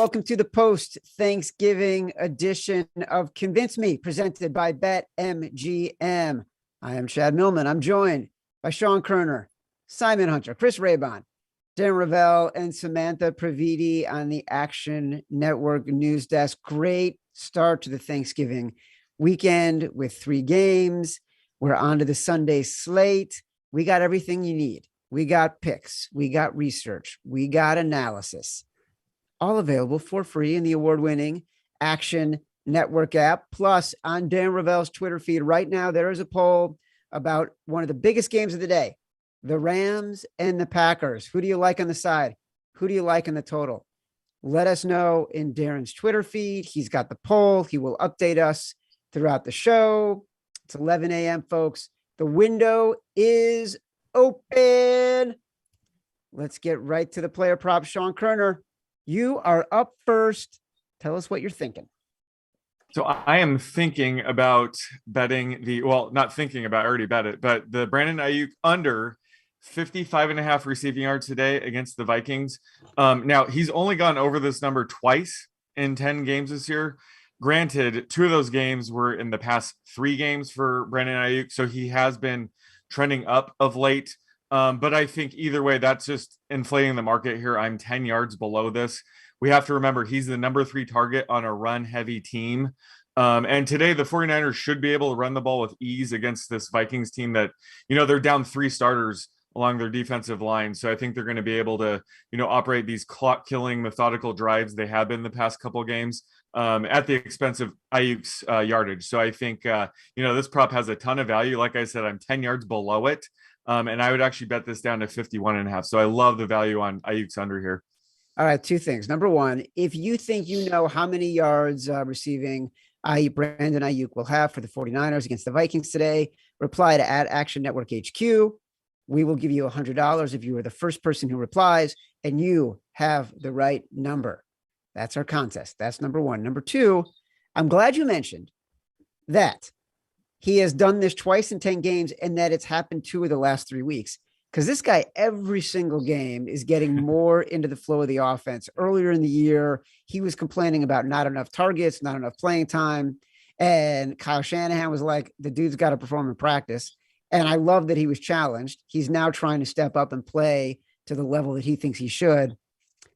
welcome to the post-Thanksgiving edition of Convince Me, presented by BetMGM. I am Chad Millman. I'm joined by Sean Koerner, Simon Hunter, Chris Raybon, Darren Rovell, and Samantha Previte on the Action Network news desk. Great start to the Thanksgiving weekend with 3 games. We're on to the Sunday slate. We got everything you need. We got picks. We got research. We got analysis. All available for free in the award-winning Action Network app. Plus, on Darren Rovell's Twitter feed right now, there is a poll about one of the biggest games of the day, the Rams and the Packers. Who do you like on the side? Who do you like in the total? Let us know in Darren's Twitter feed. He's got the poll. He will update us throughout the show. It's 11 a.m., folks. The window is open. Let's get right to the player prop. Sean Koerner, you are up first. Tell us what you're thinking. So I am thinking about betting not thinking about, I already bet it, but the Brandon Aiyuk under 55.5 receiving yards today against the Vikings. Now, he's only gone over this number twice in 10 games this year. Granted, 2 of those games were in the past 3 games for Brandon Aiyuk, so he has been trending up of late. But I think either way, that's just inflating the market here. I'm 10 yards below this. We have to remember he's the number 3 target on a run-heavy team. And today, the 49ers should be able to run the ball with ease against this Vikings team that, they're down 3 starters along their defensive line. So I think they're going to be able to, operate these clock-killing, methodical drives they have been the past couple of games at the expense of Aiyuk's yardage. So I think, this prop has a ton of value. Like I said, I'm 10 yards below it. And I would actually bet this down to 51.5. So I love the value on Aiyuk's under here. All right, 2 things. Number 1, if you think you know how many yards receiving Brandon Aiyuk will have for the 49ers against the Vikings today, reply to @Action Network HQ. We will give you $100 if you are the first person who replies and you have the right number. That's our contest. That's number 1. Number 2, I'm glad you mentioned that he has done this twice in 10 games and that it's happened 2 of the last 3 weeks. Because this guy, every single game, is getting more into the flow of the offense. Earlier in the year, he was complaining about not enough targets, not enough playing time. And Kyle Shanahan was like, the dude's got to perform in practice. And I love that he was challenged. He's now trying to step up and play to the level that he thinks he should.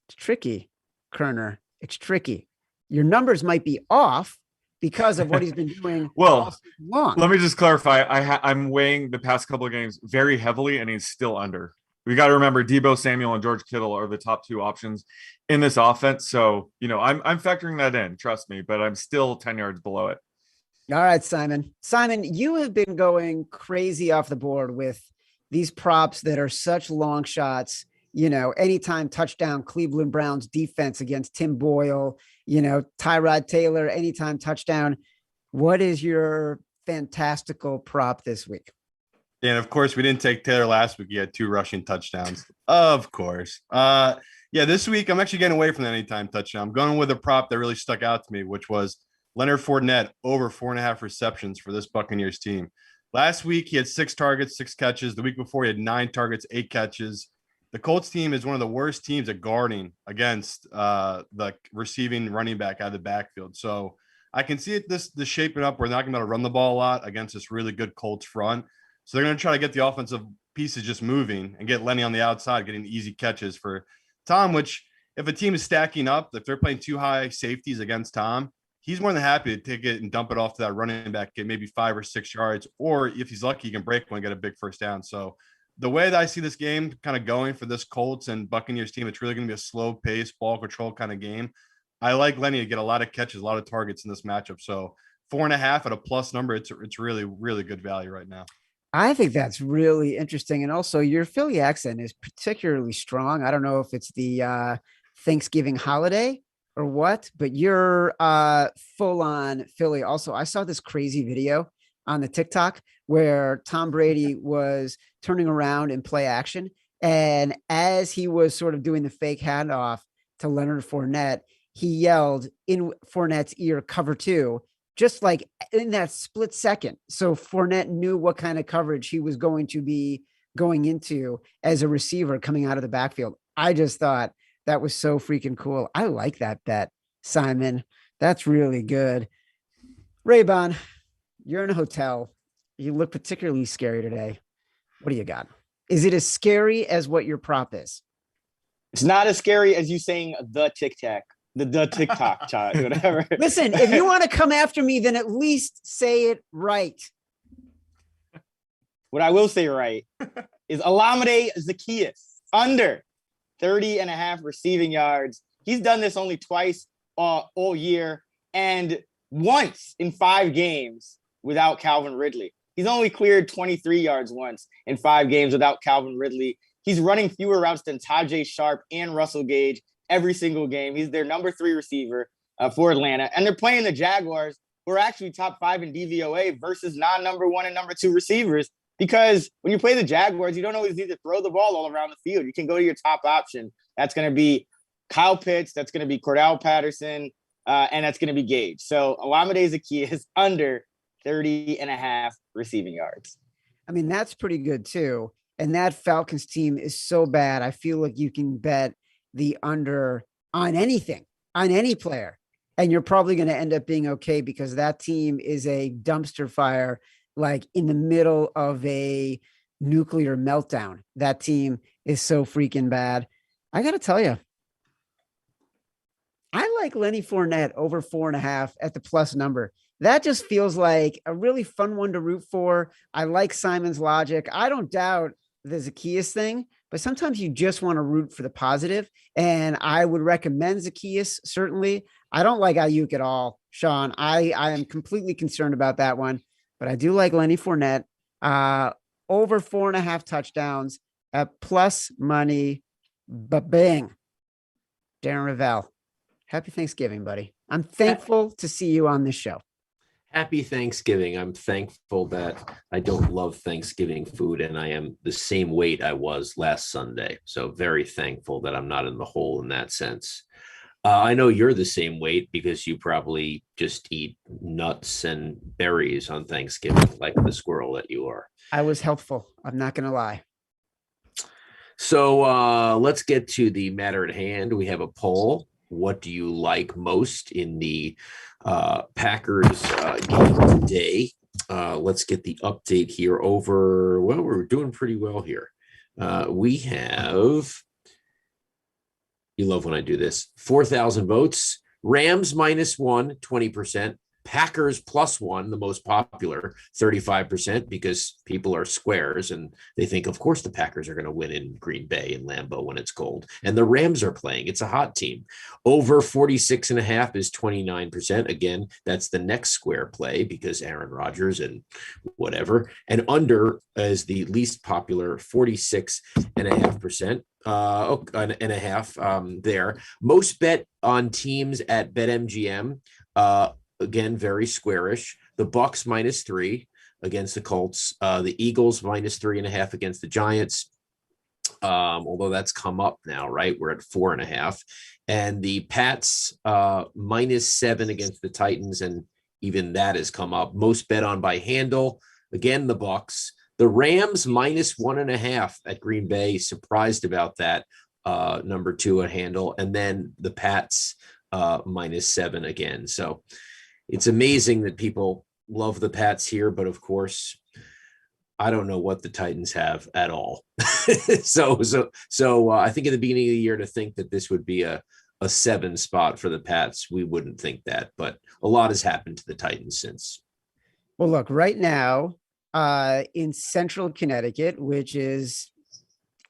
It's tricky, Koerner. It's tricky. Your numbers might be off because of what he's been doing. Well, let me just clarify. I'm weighing the past couple of games very heavily, and he's still under. We got to remember Deebo Samuel and George Kittle are the top 2 options in this offense. So, I'm factoring that in, trust me, but I'm still 10 yards below it. All right, Simon. Simon, you have been going crazy off the board with these props that are such long shots. Anytime touchdown, Cleveland Browns defense against Tim Boyle, Tyrod Taylor, anytime touchdown. What is your fantastical prop this week? And of course, we didn't take Taylor last week. He had 2 rushing touchdowns. Of course. This week, I'm actually getting away from the anytime touchdown. I'm going with a prop that really stuck out to me, which was Leonard Fournette over 4.5 receptions for this Buccaneers team. Last week, he had 6 targets, 6 catches. The week before, he had 9 targets, 8 catches. The Colts team is one of the worst teams at guarding against the receiving running back out of the backfield. So I can see this shaping up. We're not going to run the ball a lot against this really good Colts front. So they're going to try to get the offensive pieces just moving and get Lenny on the outside, getting easy catches for Tom, which if a team is stacking up, if they're playing 2 high safeties against Tom, he's more than happy to take it and dump it off to that running back, get maybe 5 or 6 yards, or if he's lucky, he can break one and get a big first down. So the way that I see this game kind of going for this Colts and Buccaneers team, it's really going to be a slow pace, ball control kind of game. I like Lenny to get a lot of catches, a lot of targets in this matchup. So 4.5 at a plus number, it's really, really good value right now. I think that's really interesting. And also your Philly accent is particularly strong. I don't know if it's the Thanksgiving holiday or what, but you're full on Philly. Also, I saw this crazy video on the TikTok where Tom Brady was turning around in play action. And as he was sort of doing the fake handoff to Leonard Fournette, he yelled in Fournette's ear, cover 2, just like in that split second. So Fournette knew what kind of coverage he was going to be going into as a receiver coming out of the backfield. I just thought That was so freaking cool. I like that bet, Simon. That's really good. Raybon, you're in a hotel. You look particularly scary today. What do you got? Is it as scary as what your prop is? It's not as scary as you saying the TikTok chat, whatever. Listen, if you want to come after me, then at least say it right. What I will say right is Olamide Zaccheaus under 30.5 receiving yards. He's done this only twice all year and once in 5 games without Calvin Ridley. He's only cleared 23 yards once in 5 games without Calvin Ridley. He's running fewer routes than Tajay Sharp and Russell Gage every single game. He's their number 3 receiver for Atlanta. And they're playing the Jaguars, who are actually top 5 in DVOA versus non-number 1 and number 2 receivers. Because when you play the Jaguars, you don't always need to throw the ball all around the field. You can go to your top option. That's going to be Kyle Pitts. That's going to be Cordell Patterson. And that's going to be Gage. So Olamide Zaccheaus under 30.5 receiving yards. I mean, that's pretty good too. And that Falcons team is so bad. I feel like you can bet the under on anything, on any player. And you're probably going to end up being okay because that team is a dumpster fire, like in the middle of a nuclear meltdown. That team is so freaking bad. I got to tell you, I like Lenny Fournette over 4.5 at the plus number. That just feels like a really fun one to root for. I like Simon's logic. I don't doubt the Zaccheaus thing, but sometimes you just want to root for the positive. And I would recommend Zaccheaus, certainly. I don't like Aiyuk at all, Sean. I am completely concerned about that one, but I do like Lenny Fournette. Over 4.5 touchdowns at plus money. Ba-bing. Darren Rovell. Happy Thanksgiving, buddy. I'm thankful to see you on this show. Happy Thanksgiving. I'm thankful that I don't love Thanksgiving food and I am the same weight I was last Sunday. So very thankful that I'm not in the hole in that sense. I know you're the same weight because you probably just eat nuts and berries on Thanksgiving like the squirrel that you are. I was healthful. I'm not going to lie. So let's get to the matter at hand. We have a poll. What do you like most in the Packers game today? Let's get the update here over. Well, we're doing pretty well here. We have, you love when I do this, 4,000 votes. Rams -1, 20%. Packers +1, the most popular, 35%, because people are squares and they think, of course, the Packers are going to win in Green Bay and Lambeau when it's cold. And the Rams are playing. It's a hot team. Over 46.5 is 29%. Again, that's the next square play because Aaron Rodgers and whatever. And under is the least popular, 46.5%. And a half there. Most bet on teams at BetMGM. Again, very squarish. The Bucs -3 against the Colts. The Eagles -3.5 against the Giants. Although that's come up now, right? We're at 4.5. And the Pats -7 against the Titans, and even that has come up. Most bet on by handle. Again, the Bucs. The Rams -1.5 at Green Bay. Surprised about that. Number 2 at handle. And then the Pats -7 again. So it's amazing that people love the Pats here, but of course, I don't know what the Titans have at all. So I think at the beginning of the year to think that this would be a 7 spot for the Pats, we wouldn't think that, but a lot has happened to the Titans since. Well, look, right now in central Connecticut, which is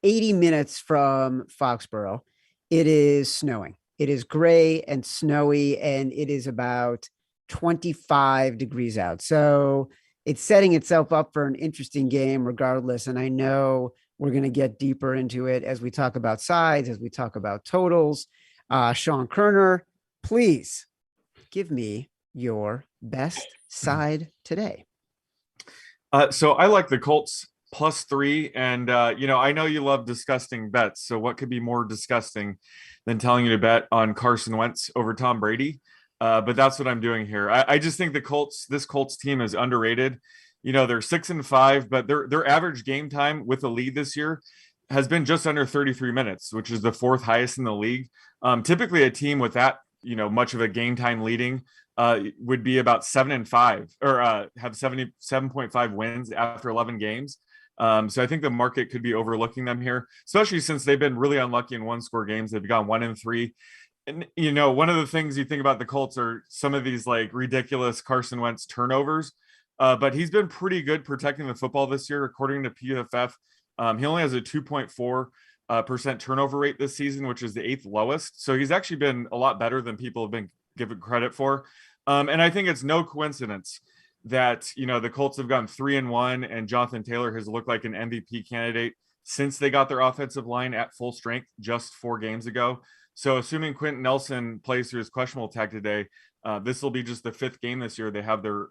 80 minutes from Foxborough, it is snowing. It is gray and snowy, and it is about 25 degrees out. So it's setting itself up for an interesting game regardless. And I know we're going to get deeper into it as we talk about sides, as we talk about totals. Sean Koerner, please give me your best side today. So I like the Colts +3. And, I know you love disgusting bets. So what could be more disgusting than telling you to bet on Carson Wentz over Tom Brady? But that's what I'm doing here. I just think this Colts team is underrated. They're 6-5, but their average game time with the lead this year has been just under 33 minutes, which is the fourth highest in the league. Typically a team with that, much of a game time leading would be about 7-5 or have 77.5 wins after 11 games. So I think the market could be overlooking them here, especially since they've been really unlucky in one-score games. They've gone 1-3. And, one of the things you think about the Colts are some of these like ridiculous Carson Wentz turnovers. But he's been pretty good protecting the football this year, according to PFF. He only has a 2.4% turnover rate this season, which is the 8th lowest. So he's actually been a lot better than people have been given credit for. And I think it's no coincidence that, the Colts have gone 3-1 and Jonathan Taylor has looked like an MVP candidate since they got their offensive line at full strength just 4 games ago. So assuming Quentin Nelson plays through his questionable tag today, this will be just the 5th game this year. They have their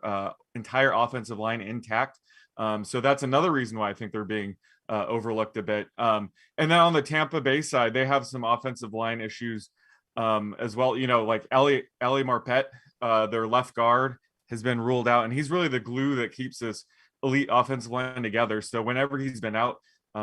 entire offensive line intact. So that's another reason why I think they're being overlooked a bit. And then on the Tampa Bay side, they have some offensive line issues as well. Like Ali Marpet, their left guard, has been ruled out, and he's really the glue that keeps this elite offensive line together. So whenever he's been out,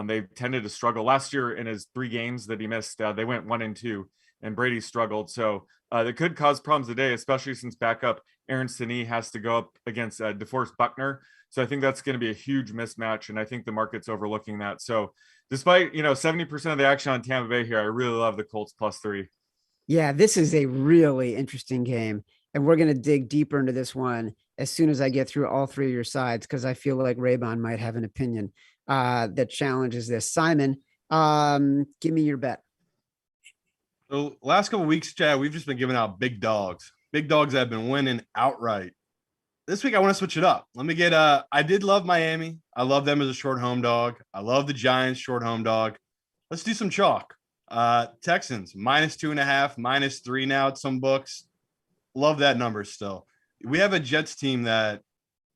they've tended to struggle. Last year in his 3 games that he missed, they went 1-2, and Brady struggled. So that could cause problems today, especially since backup Aaron Stinnie has to go up against DeForest Buckner. So I think that's going to be a huge mismatch, and I think the market's overlooking that. So despite 70% of the action on Tampa Bay here, I really love the Colts +3. Yeah, this is a really interesting game, and we're going to dig deeper into this one as soon as I get through all 3 of your sides, because I feel like Raybon might have an opinion that challenges this. Simon, give me your bet. The last couple of weeks, Chad, we've just been giving out big dogs that have been winning outright. This week, I want to switch it up. Let me get I did love Miami. I love them as a short home dog. I love the Giants short home dog. Let's do some chalk. Texans -2.5, -3 now at some books. Love that number still. We have a Jets team that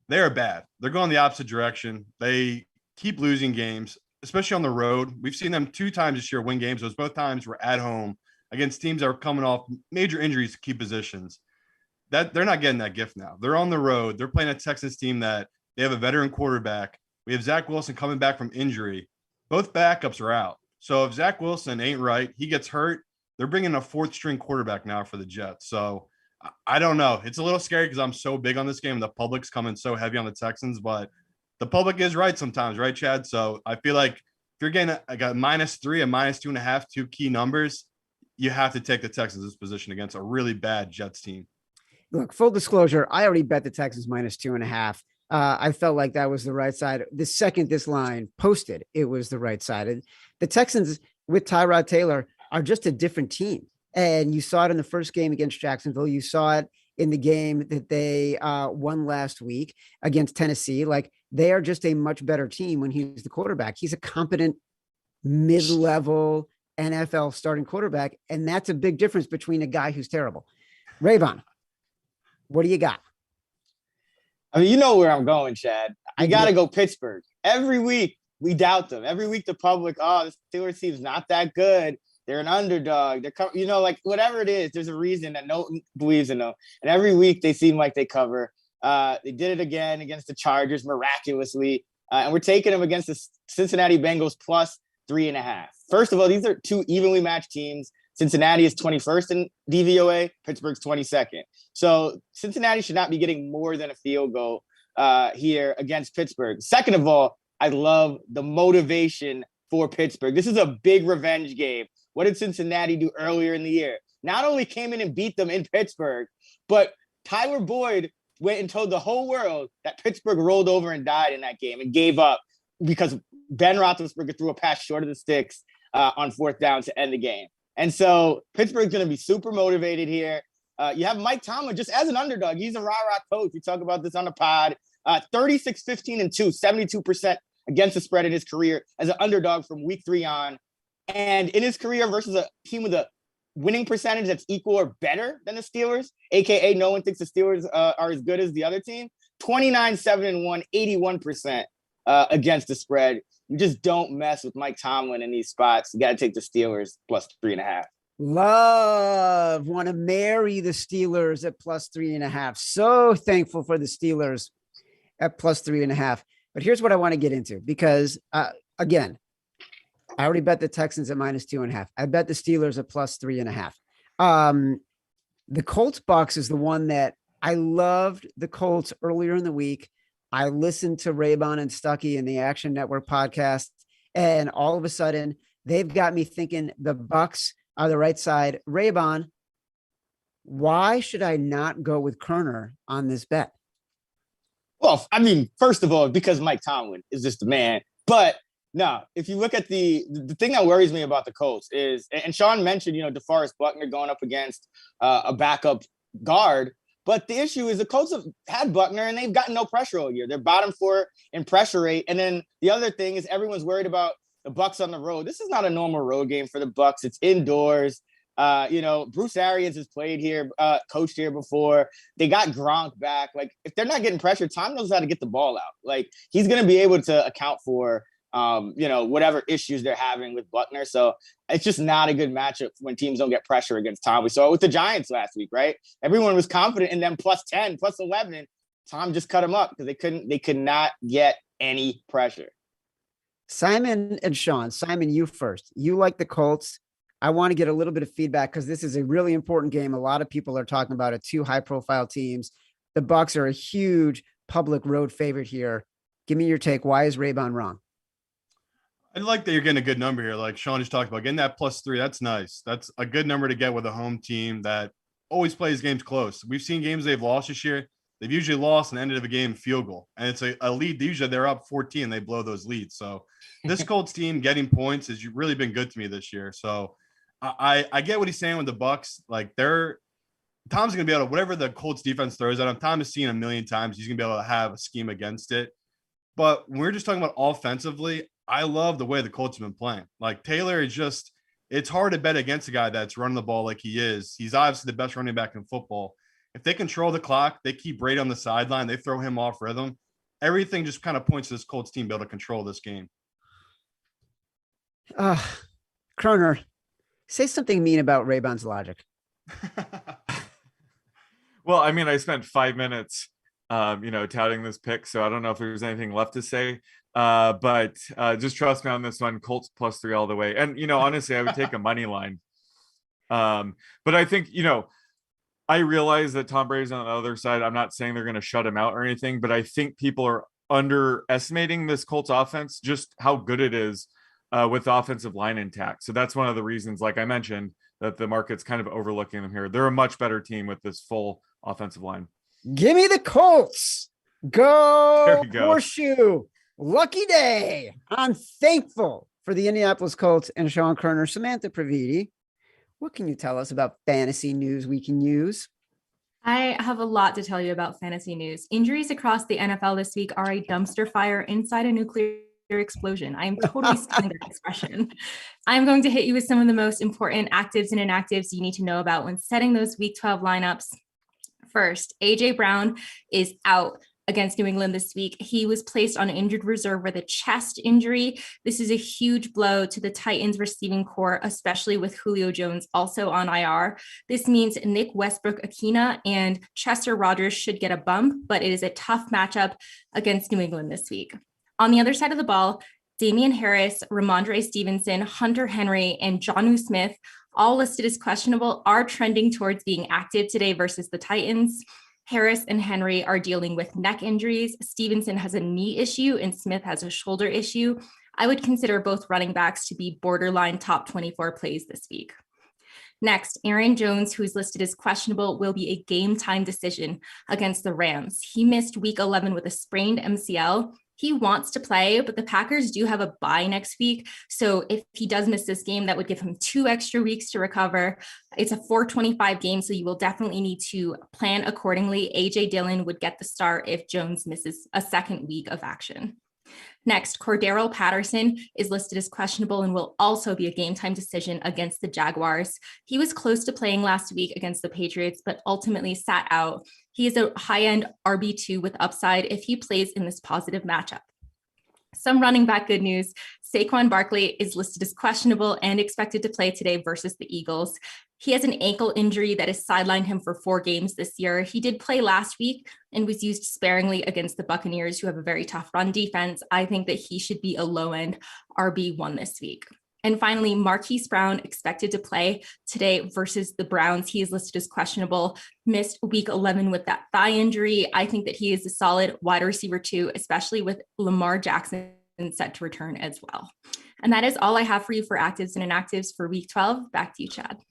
they are bad. They're going the opposite direction. They keep losing games, especially on the road. We've seen them 2 times this year win games. Those both times were at home against teams that are coming off major injuries to key positions. That they're not getting that gift now. They're on the road. They're playing a Texans team that they have a veteran quarterback. We have Zach Wilson coming back from injury. Both backups are out. So if Zach Wilson ain't right, he gets hurt. They're bringing a 4th string quarterback now for the Jets. So I don't know. It's a little scary because I'm so big on this game. The public's coming so heavy on the Texans, but the public is right sometimes, right, Chad? So I feel like if you're getting a -3 and -2.5, 2 key numbers, you have to take the Texans this position against a really bad Jets team. Look, full disclosure, I already bet the Texans -2.5. I felt like that was the right side. The second this line posted, it was the right side. The Texans with Tyrod Taylor are just a different team. And you saw it in the first game against Jacksonville. You saw it in the game that they won last week against Tennessee. Like, they are just a much better team when he's the quarterback. He's a competent mid-level NFL starting quarterback. And that's a big difference between a guy who's terrible. Raybon, what do you got? I mean, you know where I'm going, Chad. I got to go Pittsburgh. Every week, we doubt them. Every week, the public, this Steelers team's not that good. They're an underdog. They're, like whatever it is, there's a reason that no one believes in them. And every week, they seem like they cover. They did it again against the Chargers miraculously. And we're taking them against the Cincinnati Bengals +3.5. First of all, these are 2 evenly matched teams. Cincinnati is 21st in DVOA. Pittsburgh's 22nd. So Cincinnati should not be getting more than a field goal here against Pittsburgh. Second of all, I love the motivation for Pittsburgh. This is a big revenge game. What did Cincinnati do earlier in the year? Not only came in and beat them in Pittsburgh, but Tyler Boyd went and told the whole world that Pittsburgh rolled over and died in that game and gave up because Ben Roethlisberger threw a pass short of the sticks on 4th down to end the game. And so Pittsburgh's going to be super motivated here. You have Mike Tomlin just as an underdog. He's a rah-rah coach. We talk about this on the pod. 36-15-2, 72% against the spread in his career as an underdog from week 3 on. And in his career versus a team with a winning percentage that's equal or better than the Steelers, AKA no one thinks the Steelers are as good as the other team, 29-7-1, 81% against the spread. You just don't mess with Mike Tomlin in these spots. You got to take the Steelers +3.5. Want to marry the Steelers at +3.5. So thankful for the Steelers at +3.5. But here's what I want to get into, because again, I already bet the Texans at -2.5. I bet the Steelers at +3.5. The Colts Bucks is the one that I loved the Colts earlier in the week. I listened to Raybon and Stuckey in the Action Network podcast, and all of a sudden they've got me thinking the Bucks are the right side. Raybon, why should I not go with Koerner on this bet? Well, I mean, first of all, because Mike Tomlin is just the man. But no, if you look at the thing that worries me about the Colts is, and Sean mentioned, DeForest Buckner going up against a backup guard. But the issue is the Colts have had Buckner and they've gotten no pressure all year. They're bottom 4 in pressure rate. And then the other thing is everyone's worried about the Bucks on the road. This is not a normal road game for the Bucks. It's indoors. Bruce Arians has played here, coached here before. They got Gronk back. Like, if they're not getting pressure, Tom knows how to get the ball out. Like, he's going to be able to account for, whatever issues they're having with Buckner. So it's just not a good matchup when teams don't get pressure against Tom. We saw it with the Giants last week, right? Everyone was confident in them +10, +11. Tom just cut them up because they could not get any pressure. Simon and Sean, Simon, you first. You like the Colts. I want to get a little bit of feedback because this is a really important game. A lot of people are talking about it. 2 high-profile teams. The Bucks are a huge public road favorite here. Give me your take. Why is Raybon wrong? I like that you're getting a good number here. Like Sean just talked about, getting that +3. That's nice. That's a good number to get with a home team that always plays games close. We've seen games they've lost this year. They've usually lost and ended of a game field goal. And it's a lead. Usually they're up 14. They blow those leads. So this Colts team getting points has really been good to me this year. So I get what he's saying with the Bucks. Like, Tom's going to be able to, whatever the Colts defense throws at him, Tom has seen a million times. He's going to be able to have a scheme against it. But when we're just talking about offensively, I love the way the Colts have been playing. Like, Taylor is just, it's hard to bet against a guy that's running the ball like he is. He's obviously the best running back in football. If they control the clock, they keep Brady on the sideline, they throw him off rhythm. Everything just kind of points to this Colts team be able to control this game. Koerner, say something mean about Raybon's logic. Well, I mean, I spent 5 minutes, touting this pick, so I don't know if there's anything left to say. But just trust me on this one. Colts +3 all the way. And, honestly, I would take a money line. But I think, I realize that Tom Brady's on the other side. I'm not saying they're going to shut him out or anything, but I think people are underestimating this Colts offense, just how good it is with the offensive line intact. So that's one of the reasons, like I mentioned, that the market's kind of overlooking them here. They're a much better team with this full offensive line. Give me the Colts. Go, There we go. Horseshoe. Lucky day. I'm thankful for the Indianapolis Colts and Sean Koerner. Samantha Previte, what can you tell us about fantasy news we can use? I have a lot to tell you about fantasy news. Injuries across the NFL this week are a dumpster fire inside a nuclear explosion. I am totally stealing that expression. I'm going to hit you with some of the most important actives and inactives you need to know about when setting those week 12 lineups. First, AJ Brown is out against New England this week. He was placed on injured reserve with a chest injury. This is a huge blow to the Titans receiving core, especially with Julio Jones also on IR. This means Nick Westbrook-Akina and Chester Rogers should get a bump, but it is a tough matchup against New England this week. On the other side of the ball, Damian Harris, Ramondre Stevenson, Hunter Henry, and Jonnu Smith, all listed as questionable, are trending towards being active today versus the Titans. Harris and Henry are dealing with neck injuries. Stevenson has a knee issue and Smith has a shoulder issue. I would consider both running backs to be borderline top 24 plays this week. Next, Aaron Jones, who is listed as questionable, will be a game time decision against the Rams. He missed week 11 with a sprained MCL. He wants to play, but the Packers do have a bye next week. So if he does miss this game, that would give him 2 extra weeks to recover. It's a 425 game, so you will definitely need to plan accordingly. AJ Dillon would get the start if Jones misses a second week of action. Next, Cordero Patterson is listed as questionable and will also be a game time decision against the Jaguars. He was close to playing last week against the Patriots, but ultimately sat out. He is a high-end RB2 with upside if he plays in this positive matchup. Some running back good news. Saquon Barkley is listed as questionable and expected to play today versus the Eagles. He has an ankle injury that has sidelined him for 4 games this year. He did play last week and was used sparingly against the Buccaneers, who have a very tough run defense. I think that he should be a low-end RB1 this week. And finally, Marquise Brown expected to play today versus the Browns. He is listed as questionable, missed week 11 with that thigh injury. I think that he is a solid wide receiver too, especially with Lamar Jackson set to return as well. And that is all I have for you for actives and inactives for week 12. Back to you, Chad.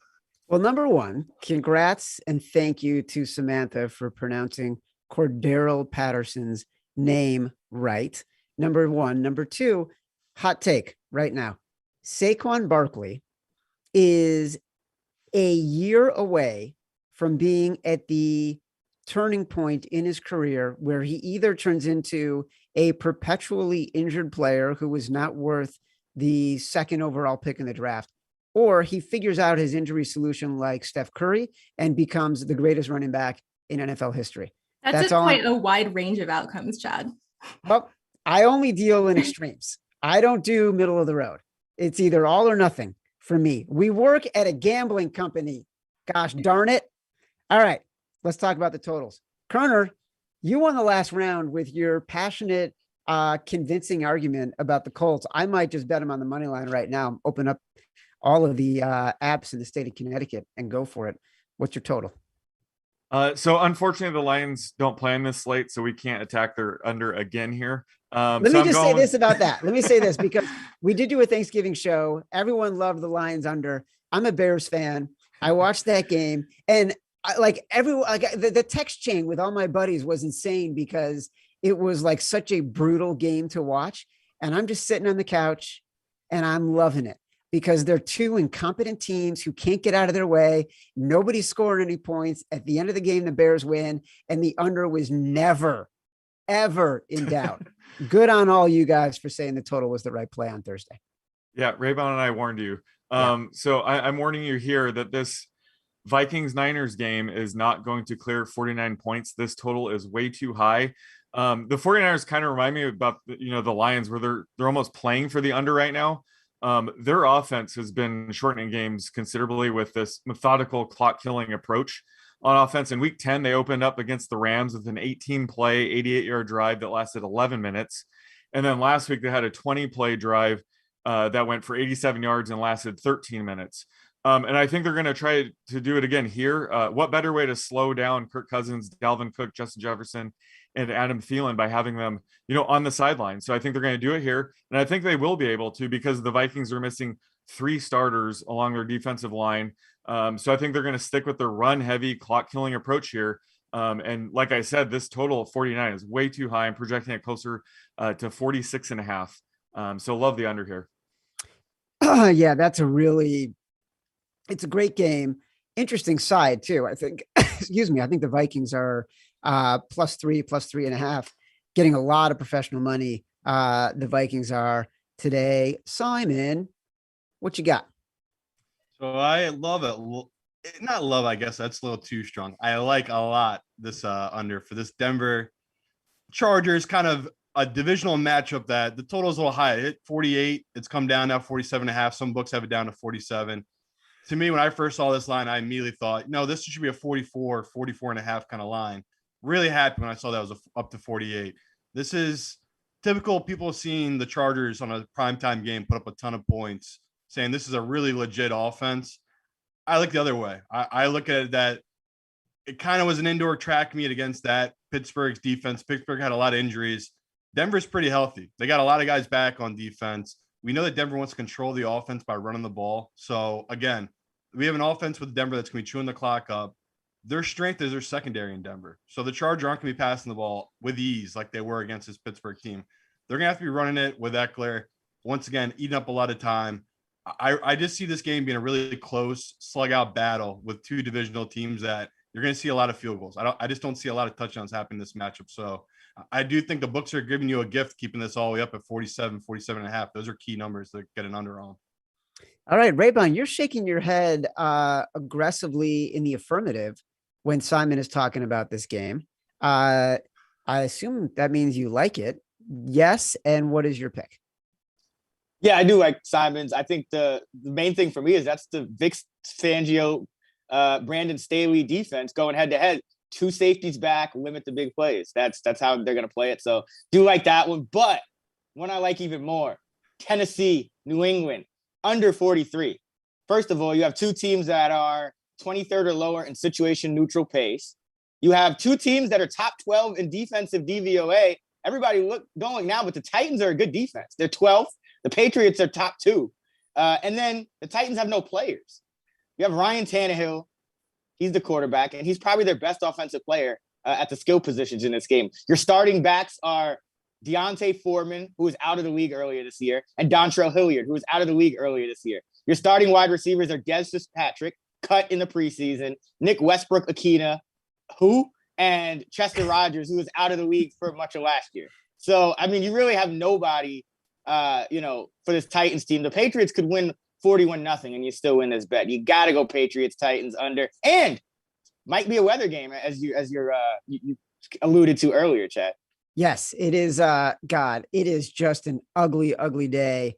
Well, number one, congrats and thank you to Samantha for pronouncing Cordero Patterson's name right. Number one. Number two, hot take right now. Saquon Barkley is a year away from being at the turning point in his career where he either turns into a perpetually injured player who was not worth the second overall pick in the draft, or he figures out his injury solution like Steph Curry and becomes the greatest running back in NFL history. That's quite a wide range of outcomes, Chad. Well, I only deal in extremes. I don't do middle of the road. It's either all or nothing for me. We work at a gambling company. Gosh darn it. All right, let's talk about the totals. Koerner, you won the last round with your passionate, convincing argument about the Colts. I might just bet them on the money line right now. Open up all of the apps in the state of Connecticut and go for it. What's your total? So unfortunately, the Lions don't play in this slate, so we can't attack their under again here. Let me just say this about that. Let me say this because we did do a Thanksgiving show. Everyone loved the Lions under. I'm a Bears fan. I watched that game, and the text chain with all my buddies was insane because it was like such a brutal game to watch. And I'm just sitting on the couch and I'm loving it because they're two incompetent teams who can't get out of their way. Nobody's scoring any points. At the end of the game, the Bears win, and the under was never, ever in doubt. Good on all you guys for saying the total was the right play on Thursday. Yeah, Raybon and I warned you. So I'm warning you here that this Vikings-Niners game is not going to clear 49 points. This total is way too high. The 49ers kind of remind me about the Lions, where they're almost playing for the under right now. Their offense has been shortening games considerably with this methodical clock killing approach on offense. In week 10, they opened up against the Rams with an 18-play, 88-yard drive that lasted 11 minutes. And then last week, they had a 20-play drive that went for 87 yards and lasted 13 minutes. And I think they're going to try to do it again here. What better way to slow down Kirk Cousins, Dalvin Cook, Justin Jefferson, and Adam Thielen by having them, on the sideline. So I think they're going to do it here. And I think they will be able to because the Vikings are missing 3 starters along their defensive line. So I think they're going to stick with their run-heavy, clock-killing approach here. And like I said, this total of 49 is way too high. I'm projecting it closer to 46.5. So love the under here. Yeah, it's a great game. Interesting side too. I think, excuse me. I think the Vikings are +3, +3.5, getting a lot of professional money. The Vikings are today. Simon, what you got? So I love it. Not love, I guess that's a little too strong. I like a lot this under for this Denver Chargers, kind of a divisional matchup that the total is a little high. At 48, it's come down now 47.5. Some books have it down to 47. To me, when I first saw this line, I immediately thought, no, this should be a 44, 44.5 kind of line. Really happy when I saw that was up to 48. This is typical people seeing the Chargers on a primetime game put up a ton of points, saying this is a really legit offense. I look the other way. I look at it that it kind of was an indoor track meet against that Pittsburgh's defense. Pittsburgh had a lot of injuries. Denver's pretty healthy. They got a lot of guys back on defense. We know that Denver wants to control the offense by running the ball. So, again, we have an offense with Denver that's going to be chewing the clock up. Their strength is their secondary in Denver. So the Chargers aren't going to be passing the ball with ease like they were against this Pittsburgh team. They're going to have to be running it with Eckler. Once again, eating up a lot of time. I just see this game being a really close, slug-out battle with two divisional teams that you're going to see a lot of field goals. I just don't see a lot of touchdowns happen in this matchup. So I do think the books are giving you a gift, keeping this all the way up at 47, 47.5. Those are key numbers to get an under on. All right, Raybon, you're shaking your head aggressively in the affirmative when Simon is talking about this game. I assume that means you like it. Yes. And what is your pick? Yeah, I do like Simon's. I think the main thing for me is that's the Vic Fangio, Brandon Staley defense going head to head. 2 safeties back, limit the big plays. That's how they're going to play it. So do like that one. But one I like even more, Tennessee, New England. under 43. First of all, you have two teams that are 23rd or lower in situation neutral pace. You have two teams that are top 12 in defensive DVOA. Everybody going now, but the Titans are a good defense. They're 12th. The Patriots are top 2. And then the Titans have no players. You have Ryan Tannehill. He's the quarterback, and he's probably their best offensive player at the skill positions in this game. Your starting backs are Deontay Foreman, who was out of the league earlier this year, and Dontrell Hilliard, who was out of the league earlier this year. Your starting wide receivers are Des Fitzpatrick, cut in the preseason, Nick Westbrook-Akina, and Chester Rogers, who was out of the league for much of last year. So, I mean, you really have nobody, for this Titans team. The Patriots could win 41-0, and you still win this bet. You got to go Patriots, Titans under, and might be a weather game, as you alluded to earlier, Chad. Yes, it is. God, it is just an ugly, ugly day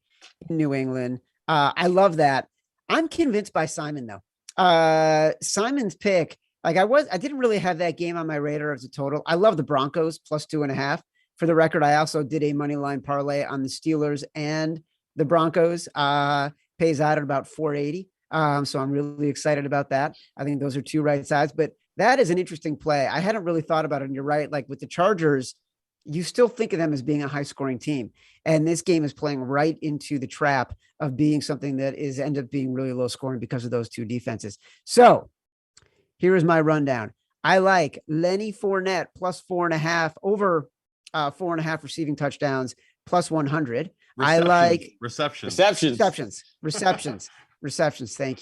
in New England. I love that. I'm convinced by Simon, though. Simon's pick, I didn't really have that game on my radar as a total. I love the Broncos plus 2.5. For the record, I also did a money line parlay on the Steelers and the Broncos. Pays out at about 480. So I'm really excited about that. I think those are two right sides, but that is an interesting play. I hadn't really thought about it. And you're right. Like with the Chargers, you still think of them as being a high scoring team. And this game is playing right into the trap of being something that end up being really low scoring because of those two defenses. So here is my rundown. I like Lenny Fournette plus 4.5 over 4.5 receiving touchdowns plus 100. I like receptions. Thank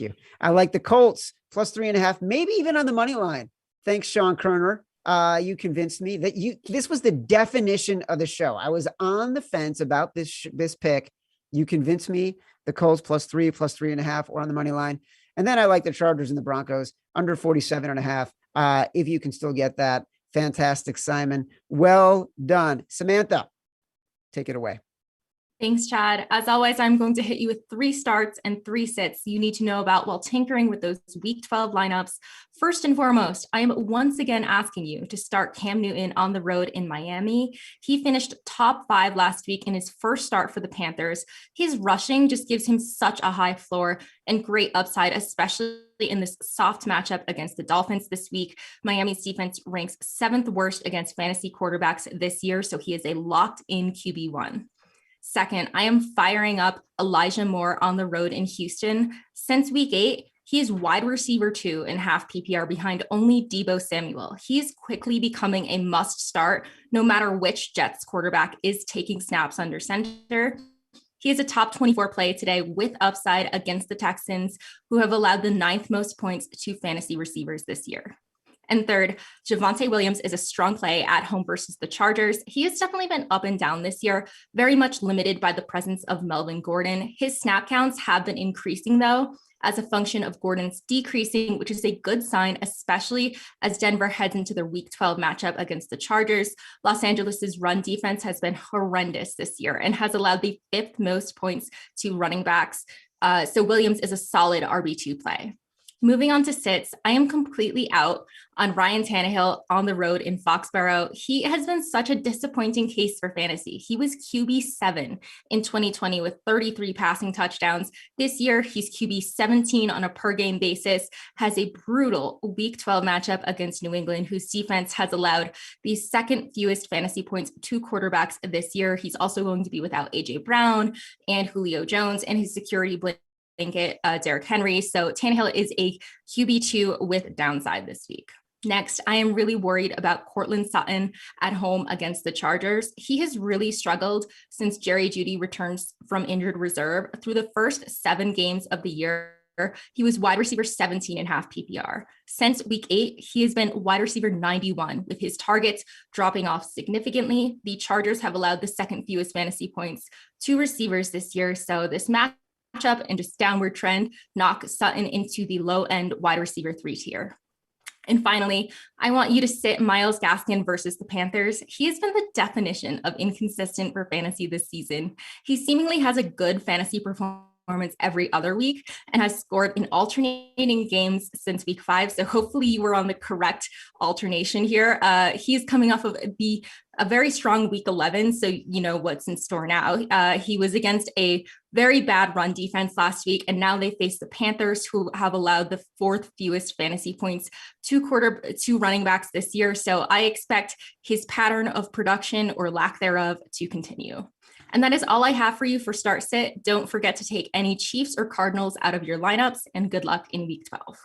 you. I like the Colts plus 3.5, maybe even on the money line. Thanks, Sean Koerner. You convinced me that this was the definition of the show. I was on the fence about this pick. You convinced me. The Colts plus 3.5, or on the money line. And then I like the Chargers and the Broncos under 47.5. If you can still get that, fantastic, Simon. Well done. Samantha, take it away. Thanks, Chad. As always, I'm going to hit you with 3 starts and 3 sits you need to know about while tinkering with those Week 12 lineups. First and foremost, I am once again asking you to start Cam Newton on the road in Miami. He finished top 5 last week in his first start for the Panthers. His rushing just gives him such a high floor and great upside, especially in this soft matchup against the Dolphins this week. Miami's defense ranks 7th worst against fantasy quarterbacks this year, so he is a locked-in QB1. Second, I am firing up Elijah Moore on the road in Houston. Since week 8, he is wide receiver 2 in half PPR behind only Deebo Samuel. He is quickly becoming a must start no matter which Jets quarterback is taking snaps under center. He is a top 24 play today with upside against the Texans, who have allowed the 9th most points to fantasy receivers this year. And third, Javonte Williams is a strong play at home versus the Chargers. He has definitely been up and down this year, very much limited by the presence of Melvin Gordon. His snap counts have been increasing, though, as a function of Gordon's decreasing, which is a good sign, especially as Denver heads into the Week 12 matchup against the Chargers. Los Angeles's run defense has been horrendous this year and has allowed the 5th most points to running backs. So Williams is a solid RB2 play. Moving on to sits, I am completely out on Ryan Tannehill on the road in Foxborough. He has been such a disappointing case for fantasy. He was QB7 in 2020 with 33 passing touchdowns. This year, he's QB17 on a per game basis, has a brutal Week 12 matchup against New England, whose defense has allowed the 2nd fewest fantasy points to quarterbacks this year. He's also going to be without AJ Brown and Julio Jones and his security blanket, Derrick Henry. So Tannehill is a QB2 with downside this week. Next, I am really worried about Courtland Sutton at home against the Chargers. He has really struggled since Jerry Jeudy returns from injured reserve. Through the first 7 games of the year, he was wide receiver 17 in half PPR. Since week 8, he has been wide receiver 91, with his targets dropping off significantly. The Chargers have allowed the 2nd fewest fantasy points to receivers this year. So this matchup and just downward trend knock Sutton into the low end wide receiver 3 tier. And finally, I want you to sit Myles Gaskin versus the Panthers. He has been the definition of inconsistent for fantasy this season. He seemingly has a good fantasy performance every other week and has scored in alternating games since week 5. So hopefully you were on the correct alternation here. He is coming off of the a very strong week 11. So you know what's in store now. He was against a very bad run defense last week, and now they face the Panthers, who have allowed the 4th fewest fantasy points to running backs this year. So I expect his pattern of production or lack thereof to continue. And that is all I have for you for start sit. Don't forget to take any Chiefs or Cardinals out of your lineups, and good luck in week 12.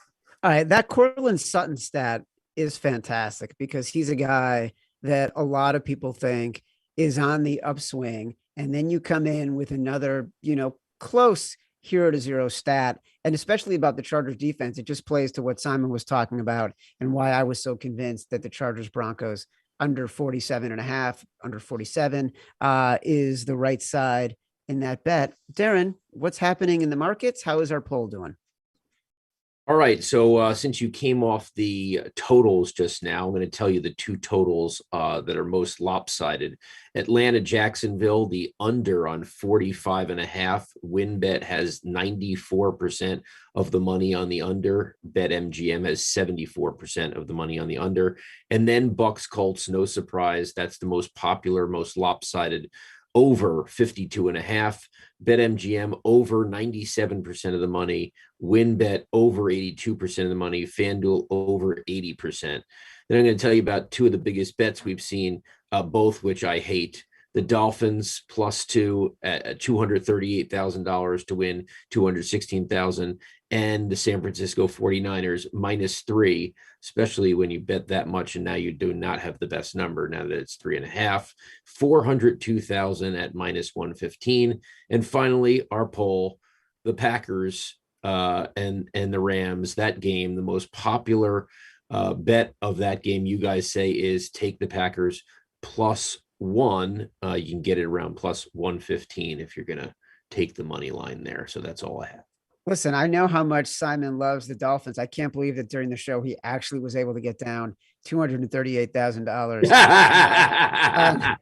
All right. That Courtland Sutton stat is fantastic because he's a guy that a lot of people think is on the upswing. And then you come in with another, close 0-0 stat. And especially about the Chargers defense, it just plays to what Simon was talking about and why I was so convinced that the Chargers Broncos under 47.5, under 47 is the right side in that bet. Darren, what's happening in the markets? How is our poll doing? All right. So since you came off the totals just now, I'm going to tell you the 2 totals that are most lopsided. Atlanta, Jacksonville, the under on 45.5. WinBet has 94% of the money on the under. BetMGM has 74% of the money on the under. And then Bucks, Colts, no surprise. That's the most popular, most lopsided, over 52.5. BetMGM over 97% of the money. WinBet over 82% of the money. FanDuel over 80%. Then I'm going to tell you about 2 of the biggest bets we've seen, both which I hate. The Dolphins +2 at $238,000 to win $216,000, and the San Francisco 49ers -3, especially when you bet that much and now you do not have the best number now that it's 3.5, $402,000 at -115. And finally, our poll, the Packers and the Rams, that game, the most popular bet of that game, you guys say, is take the Packers +1. You can get it around +115 if you're going to take the money line there. So that's all I have. Listen, I know how much Simon loves the Dolphins. I can't believe that during the show, he actually was able to get down $238,000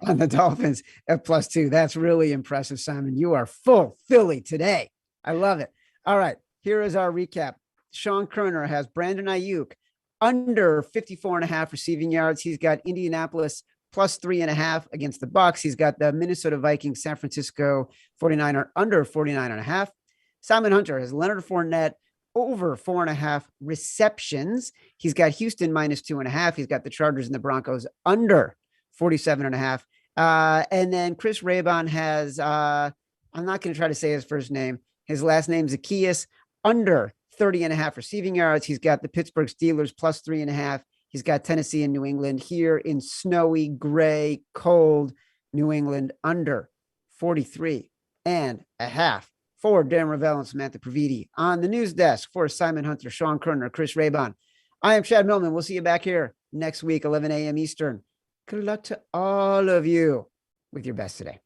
on the Dolphins at +2. That's really impressive, Simon. You are full Philly today. I love it. All right. Here is our recap. Sean Koerner has Brandon Aiyuk under 54.5 receiving yards. He's got Indianapolis +3.5 against the Bucs. He's got the Minnesota Vikings, San Francisco 49er under 49.5. Simon Hunter has Leonard Fournette over 4.5 receptions. He's got Houston -2.5. He's got the Chargers and the Broncos under 47.5. And then Chris Raybon has, I'm not going to try to say his first name. His last name is Zacchaeus, under 30.5 receiving yards. He's got the Pittsburgh Steelers +3.5. He's got Tennessee and New England here in snowy, gray, cold New England under 43.5. For Darren Rovell and Samantha Previte on the news desk, for Simon Hunter, Sean Koerner, Chris Raybon, I am Chad Millman. We'll see you back here next week, 11 a.m. Eastern. Good luck to all of you with your best today.